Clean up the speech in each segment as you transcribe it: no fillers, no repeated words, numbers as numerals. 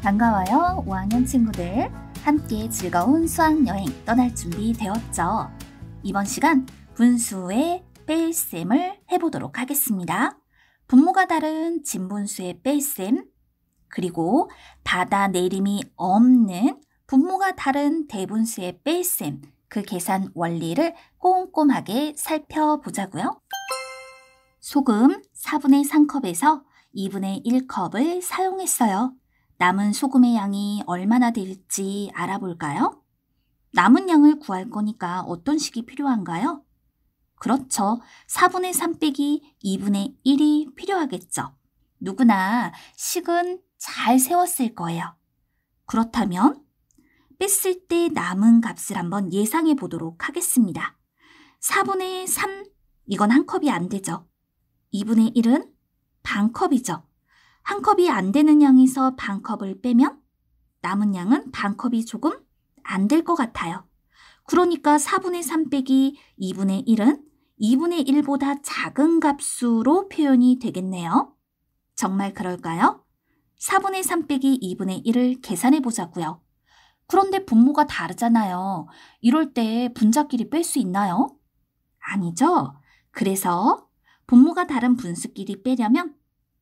반가워요. 5학년 친구들. 함께 즐거운 수학여행 떠날 준비 되었죠? 이번 시간 분수의 뺄셈을 해보도록 하겠습니다. 분모가 다른 진분수의 뺄셈, 그리고 받아내림이 없는 분모가 다른 대분수의 뺄셈, 그 계산 원리를 꼼꼼하게 살펴보자고요. 소금 4분의 3컵에서 2분의 1컵을 사용했어요. 남은 소금의 양이 얼마나 될지 알아볼까요? 남은 양을 구할 거니까 어떤 식이 필요한가요? 그렇죠. 4분의 3 빼기 2분의 1이 필요하겠죠. 누구나 식은 잘 세웠을 거예요. 그렇다면 뺐을 때 남은 값을 한번 예상해 보도록 하겠습니다. 4분의 3, 이건 한 컵이 안 되죠. 2분의 1은 반 컵이죠. 한 컵이 안 되는 양에서 반 컵을 빼면 남은 양은 반 컵이 조금 안 될 것 같아요. 그러니까 4분의 3 빼기 2분의 1은 2분의 1보다 작은 값수로 표현이 되겠네요. 정말 그럴까요? 4분의 3 빼기 2분의 1을 계산해 보자고요. 그런데 분모가 다르잖아요. 이럴 때 분자끼리 뺄 수 있나요? 아니죠. 그래서 분모가 다른 분수끼리 빼려면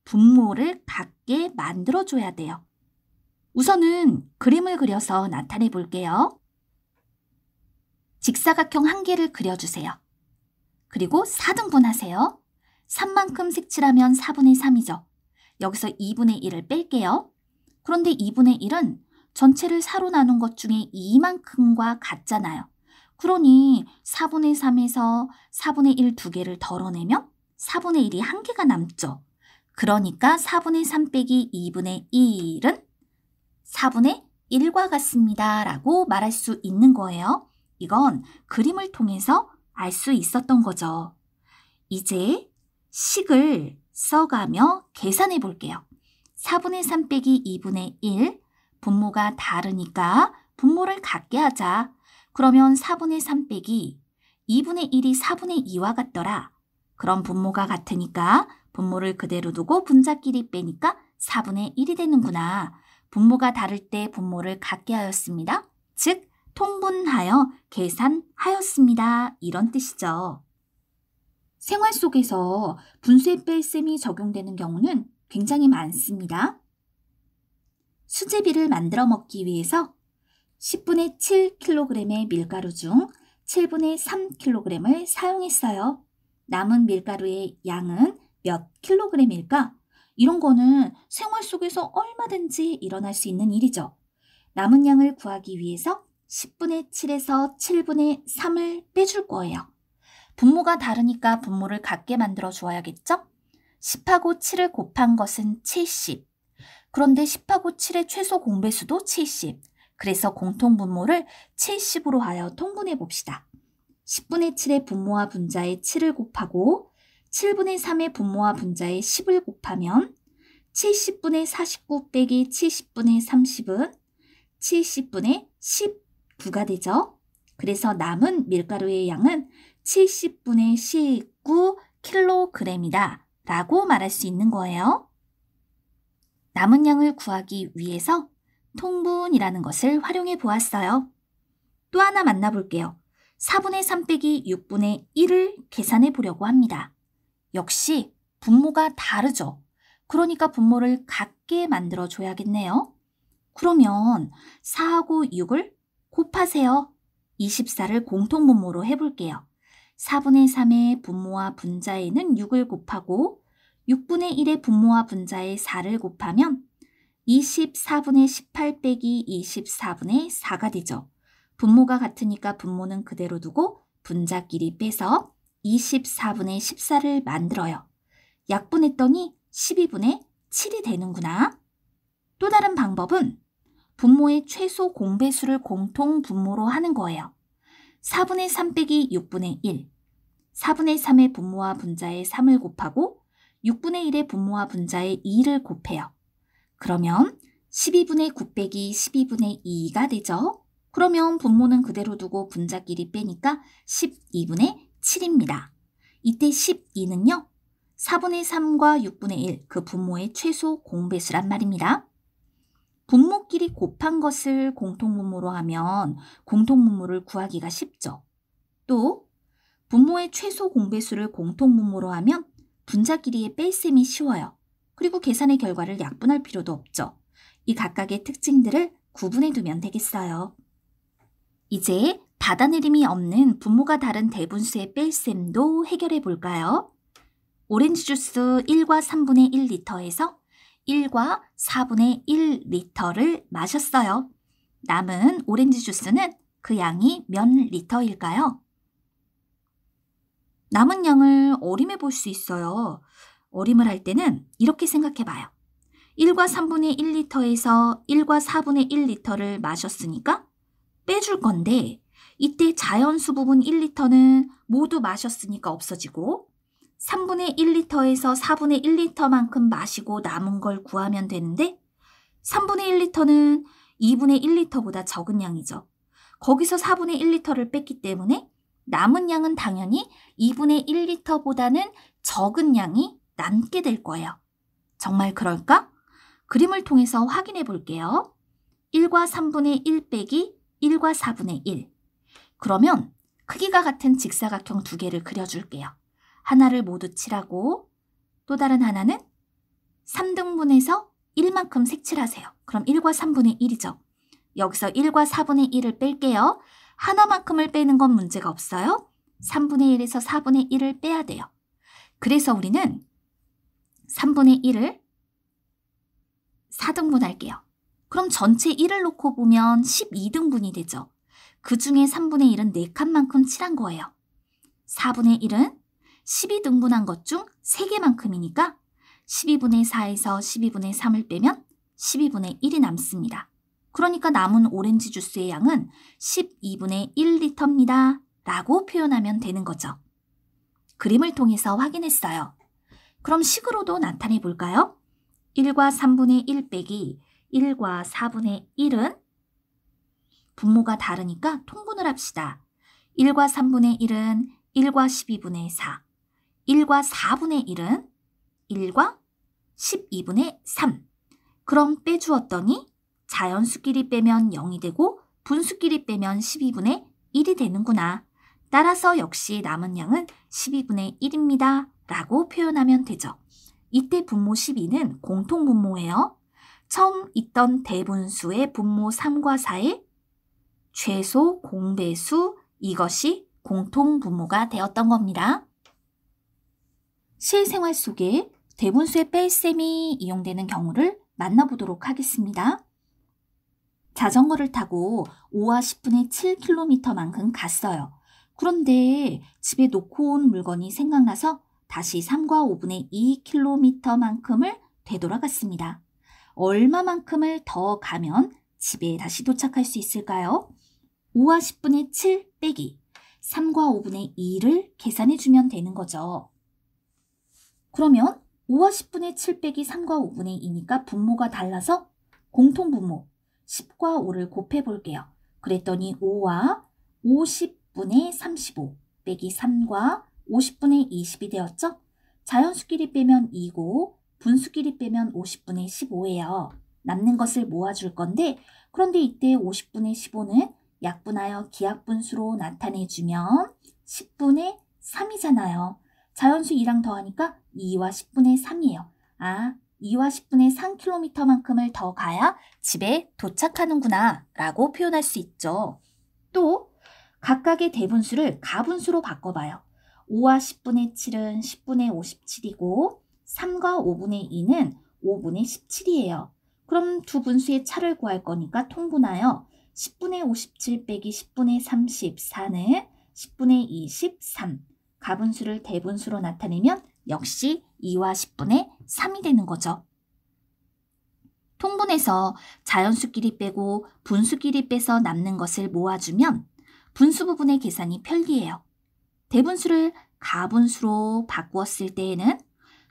분모를 같게 만들어줘야 돼요. 우선은 그림을 그려서 나타내 볼게요. 직사각형 한 개를 그려주세요. 그리고 4등분 하세요. 3만큼 색칠하면 4분의 3이죠. 여기서 2분의 1을 뺄게요. 그런데 2분의 1은 전체를 4로 나눈 것 중에 2만큼과 같잖아요. 그러니 4분의 3에서 4분의 1 두 개를 덜어내면 4분의 1이 한 개가 남죠. 그러니까 4분의 3 빼기 2분의 1은 4분의 1과 같습니다. 라고 말할 수 있는 거예요. 이건 그림을 통해서 알 수 있었던 거죠. 이제 식을 써가며 계산해 볼게요. 4분의 3 빼기 2분의 1, 분모가 다르니까 분모를 같게 하자. 그러면 4분의 3 빼기 2분의 1이 4분의 2와 같더라. 그럼 분모가 같으니까 분모를 그대로 두고 분자끼리 빼니까 4분의 1이 되는구나. 분모가 다를 때 분모를 같게 하였습니다. 즉, 통분하여 계산하였습니다. 이런 뜻이죠. 생활 속에서 분수의 뺄셈이 적용되는 경우는 굉장히 많습니다. 수제비를 만들어 먹기 위해서 10분의 7kg의 밀가루 중 7분의 3kg을 사용했어요. 남은 밀가루의 양은 몇 킬로그램일까? 이런 거는 생활 속에서 얼마든지 일어날 수 있는 일이죠. 남은 양을 구하기 위해서 10분의 7에서 7분의 3을 빼줄 거예요. 분모가 다르니까 분모를 같게 만들어 주어야겠죠? 10하고 7을 곱한 것은 70. 그런데 10하고 7의 최소 공배수도 70. 그래서 공통분모를 70으로 하여 통분해 봅시다. 10분의 7의 분모와 분자에 7을 곱하고 7분의 3의 분모와 분자에 10을 곱하면 70분의 49 빼기 70분의 30은 70분의 19가 되죠. 그래서 남은 밀가루의 양은 70분의 19kg이다 라고 말할 수 있는 거예요. 남은 양을 구하기 위해서 통분이라는 것을 활용해 보았어요. 또 하나 만나볼게요. 4분의 3 빼기 6분의 1을 계산해 보려고 합니다. 역시 분모가 다르죠. 그러니까 분모를 같게 만들어 줘야겠네요. 그러면 4하고 6을 곱하세요. 24를 공통분모로 해볼게요. 4분의 3의 분모와 분자에는 6을 곱하고 6분의 1의 분모와 분자에 4를 곱하면 24분의 18 빼기 24분의 4가 되죠. 분모가 같으니까 분모는 그대로 두고 분자끼리 빼서 24분의 14를 만들어요. 약분했더니 12분의 7이 되는구나. 또 다른 방법은 분모의 최소 공배수를 공통 분모로 하는 거예요. 4분의 3 빼기 6분의 1. 4분의 3의 분모와 분자에 3을 곱하고 6분의 1의 분모와 분자에 2를 곱해요. 그러면 12분의 9 빼기 12분의 2가 되죠. 그러면 분모는 그대로 두고 분자끼리 빼니까 12분의 7입니다. 이때 12는요. 4분의 3과 6분의 1, 그 분모의 최소 공배수란 말입니다. 분모끼리 곱한 것을 공통분모로 하면 공통분모를 구하기가 쉽죠. 또 분모의 최소 공배수를 공통분모로 하면 분자끼리의 뺄셈이 쉬워요. 그리고 계산의 결과를 약분할 필요도 없죠. 이 각각의 특징들을 구분해 두면 되겠어요. 이제 받아내림이 없는 분모가 다른 대분수의 뺄셈도 해결해 볼까요? 오렌지 주스 1과 3분의 1리터에서 1과 4분의 1리터를 마셨어요. 남은 오렌지 주스는 그 양이 몇 리터일까요? 남은 양을 어림해 볼 수 있어요. 어림을 할 때는 이렇게 생각해 봐요. 1과 3분의 1리터에서 1과 4분의 1리터를 마셨으니까 빼줄 건데 이때 자연수 부분 1리터는 모두 마셨으니까 없어지고 3분의 1리터에서 4분의 1리터만큼 마시고 남은 걸 구하면 되는데 3분의 1리터는 2분의 1리터보다 적은 양이죠. 거기서 4분의 1리터를 뺐기 때문에 남은 양은 당연히 2분의 1리터보다는 적은 양이 남게 될 거예요. 정말 그럴까? 그림을 통해서 확인해 볼게요. 1과 3분의 1 빼기 1과 4분의 1. 그러면 크기가 같은 직사각형 두 개를 그려줄게요. 하나를 모두 칠하고 또 다른 하나는 3등분해서 1만큼 색칠하세요. 그럼 1과 3분의 1이죠. 여기서 1과 4분의 1을 뺄게요. 하나만큼을 빼는 건 문제가 없어요. 3분의 1에서 4분의 1을 빼야 돼요. 그래서 우리는 3분의 1을 4등분할게요. 그럼 전체 1을 놓고 보면 12등분이 되죠. 그 중에 3분의 1은 4칸만큼 칠한 거예요. 4분의 1은 12등분한 것 중 3개만큼이니까 12분의 4에서 12분의 3을 빼면 12분의 1이 남습니다. 그러니까 남은 오렌지 주스의 양은 12분의 1리터입니다. 라고 표현하면 되는 거죠. 그림을 통해서 확인했어요. 그럼 식으로도 나타내 볼까요? 1과 3분의 1 빼기 1과 4분의 1은 분모가 다르니까 통분을 합시다. 1과 3분의 1은 1과 12분의 4, 1과 4분의 1은 1과 12분의 3. 그럼 빼주었더니 자연수끼리 빼면 0이 되고 분수끼리 빼면 12분의 1이 되는구나. 따라서 역시 남은 양은 12분의 1입니다. 라고 표현하면 되죠. 이때 분모 12는 공통분모예요. 처음 있던 대분수의 분모 3과 4의 최소 공배수, 이것이 공통분모가 되었던 겁니다. 실생활 속에 대분수의 뺄셈이 이용되는 경우를 만나보도록 하겠습니다. 자전거를 타고 5와 10분의 7km만큼 갔어요. 그런데 집에 놓고 온 물건이 생각나서 다시 3과 5분의 2km만큼을 되돌아갔습니다. 얼마만큼을 더 가면 집에 다시 도착할 수 있을까요? 5와 10분의 7 빼기 3과 5분의 2를 계산해 주면 되는 거죠. 그러면 5와 10분의 7 빼기 3과 5분의 2니까 분모가 달라서 공통분모 10과 5를 곱해 볼게요. 그랬더니 5와 50분의 35 빼기 3과 50분의 20이 되었죠? 자연수끼리 빼면 2고 분수끼리 빼면 50분의 15예요. 남는 것을 모아줄 건데 그런데 이때 50분의 15는 약분하여 기하분수로 나타내주면 10분의 3이잖아요. 자연수 2랑 더하니까 2와 10분의 3이에요. 2와 10분의 3km만큼을 더 가야 집에 도착하는구나 라고 표현할 수 있죠. 또 각각의 대분수를 가분수로 바꿔봐요. 5와 10분의 7은 10분의 57이고 3과 5분의 2는 5분의 17이에요. 그럼 두 분수의 차를 구할 거니까 통분하여 10분의 57 빼기 10분의 34는 10분의 23. 가분수를 대분수로 나타내면 역시 2와 10분의 3이 되는 거죠. 통분해서 자연수끼리 빼고 분수끼리 빼서 남는 것을 모아주면 분수 부분의 계산이 편리해요. 대분수를 가분수로 바꾸었을 때에는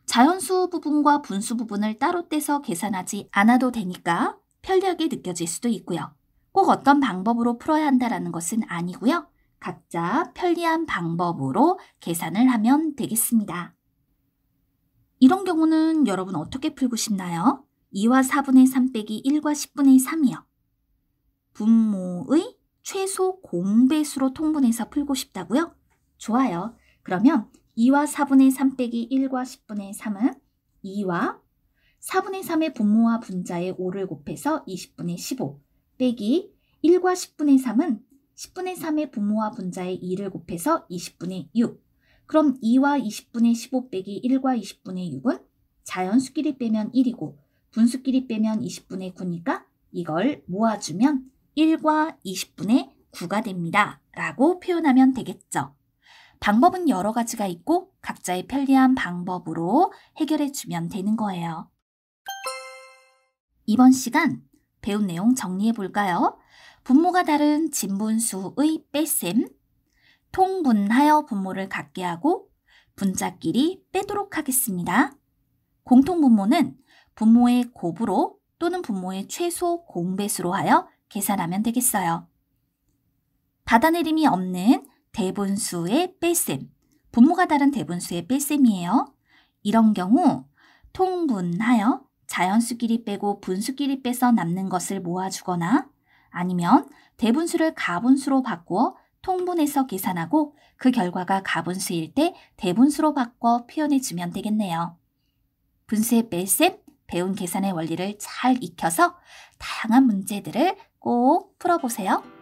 자연수 부분과 분수 부분을 따로 떼서 계산하지 않아도 되니까 편리하게 느껴질 수도 있고요. 꼭 어떤 방법으로 풀어야 한다는 것은 아니고요. 각자 편리한 방법으로 계산을 하면 되겠습니다. 이런 경우는 여러분 어떻게 풀고 싶나요? 2와 4분의 3 빼기 1과 10분의 3이요. 분모의 최소 공배수로 통분해서 풀고 싶다고요? 좋아요. 그러면 2와 4분의 3 빼기 1과 10분의 3은 2와 4분의 3의 분모와 분자의 5를 곱해서 20분의 15 빼기 1과 10분의 3은 10분의 3의 분모와 분자의 2를 곱해서 20분의 6. 그럼 2와 20분의 15 빼기 1과 20분의 6은 자연수끼리 빼면 1이고 분수끼리 빼면 20분의 9니까 이걸 모아주면 1과 20분의 9가 됩니다. 라고 표현하면 되겠죠. 방법은 여러 가지가 있고 각자의 편리한 방법으로 해결해 주면 되는 거예요. 이번 시간 배운 내용 정리해 볼까요? 분모가 다른 진분수의 뺄셈, 통분하여 분모를 같게 하고 분자끼리 빼도록 하겠습니다. 공통분모는 분모의 곱으로 또는 분모의 최소 공배수로 하여 계산하면 되겠어요. 받아내림이 없는 대분수의 뺄셈, 분모가 다른 대분수의 뺄셈이에요. 이런 경우 통분하여 자연수끼리 빼고 분수끼리 빼서 남는 것을 모아주거나 아니면 대분수를 가분수로 바꾸어 통분해서 계산하고 그 결과가 가분수일 때 대분수로 바꿔 표현해주면 되겠네요. 분수의 뺄셈, 배운 계산의 원리를 잘 익혀서 다양한 문제들을 꼭 풀어보세요.